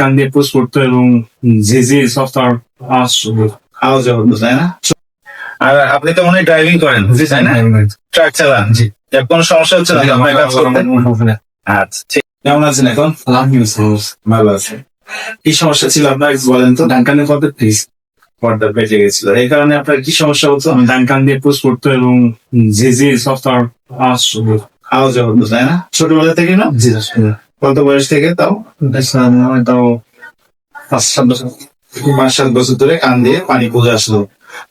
কান দিয়ে পুশ করতো এবং যে সফটওয়্যার আওয়াজ হতো, তাই না? আর আপনি তো মনে হয় ড্রাইভিং করেন, তাই না? ট্রাক চালান। জি। এর কোনো সমস্যা হচ্ছে না আপনার কাজ করতে? আচ্ছা, ঠিক। কেমন আছেন এখন? ভালো আছে। কি সমস্যা ছিল আপনার বলেন তো? ডানকানে পড়তে প্লিজ পর্দা বেঁচে গেছিল, এই কারণে আপনার কি সমস্যা হতো? ডান কান দিয়ে পুশ করতো এবং যে সফটওয়্যার আওয়াজ হতো, তাই না? ছোটবেলা থেকে না? জি কত বয়স থেকে তাও? তাও 5-7 বছর। 5-7 বছর ধরে কান দিয়ে পানি পড়ে আসলো,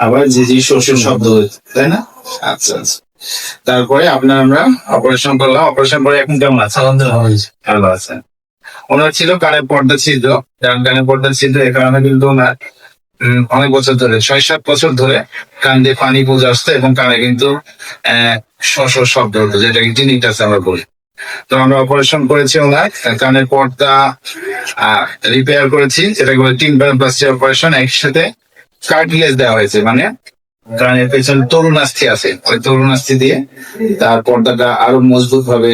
আবার যে শস্যের শব্দ হয়েছে, তাই না? আচ্ছা আচ্ছা। তারপরে আপনার আমরা অপারেশন করলাম, অপারেশন করে এখন কেমন আছে? ভালো আছেন। ওনার ছিল কানের পর্দা ছিল, ডান কানের পর্দা ছিল, এ কারণে কিন্তু ওনার অনেক বছর ধরে 6-7 বছর ধরে কান দিয়ে পানি পৌঁছে আসতো এবং কানে কিন্তু শব্দ হতো, যেটাকে টিনিটাস আমরা বলি। তো আমরা অপারেশন করেছি ওনার কানের পর্দা রিপেয়ার করেছি, যেটাকে বলে টিম্প্যানোপ্লাস্টি অপারেশন। একসাথে কার্টিলেজ দেওয়া হয়েছে, মানে কানের পেছনে তরুণাস্থি আছে, ওই তরুণাস্থি দিয়ে তার পর্দাটা আরো মজবুত ভাবে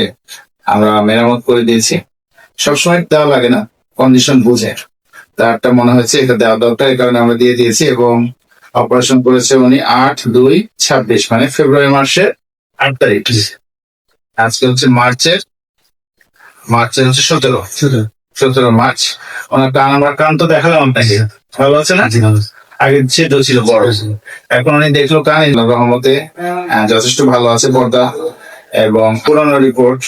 আমরা মেরামত করে দিয়েছি। সবসময় দেওয়া লাগে না, কন্ডিশন বুঝে তারটা মনে হয়েছে এটা দেওয়া দরকার, এই কারণে আমরা দিয়ে দিয়েছি। এবং অপারেশন করেছে উনি 8/2/26, মানে ফেব্রুয়ারি মাসের 8 তারিখ। আজকে হচ্ছে মার্চের হচ্ছে 17 মার্চ। ওনার কান, আমার কান তো দেখালাম আপনাকে, ভালো আছে না? আগে ছেদ ছিল বড়, এখন উনি দেখলো কান রহমতে যথেষ্ট ভালো আছে পর্দা। এবং পুরানো রিপোর্ট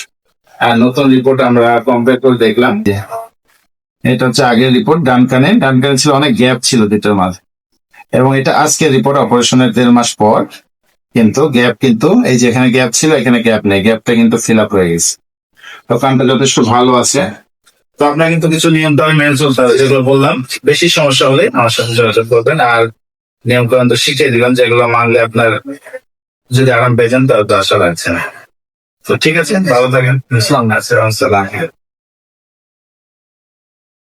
আর নতুন রিপোর্ট আমরা কম্পেয়ার করে দেখলাম। এটা হচ্ছে আগের রিপোর্ট, ডান কানে ছিল অনেক গ্যাপ ছিল দুটোর মাঝে, এবং এটা আজকের রিপোর্ট অপারেশনের 1.5 মাস পর। কিন্তু গ্যাপ, কিন্তু এই যে এখানে গ্যাপ ছিল, এখানে গ্যাপ নেই, গ্যাপটা কিন্তু ফিল আপ হয়ে গেছে। তো কানটা যথেষ্ট ভালো আছে। তো আপনার কিন্তু কিছু নিয়ম দাবি মেনে চলতে হবে, যেগুলো বললাম। বেশি সমস্যা হলে আমার সাথে যোগাযোগ করবেন, আর নিয়ম কানুন তো শিখিয়ে দিলাম, যেগুলো মানলে আপনার যদি আরাম পেয়ে যান তাহলে তো আশা লাগছে না। তো ঠিক আছে, ভালো থাকেন। আসসালাম।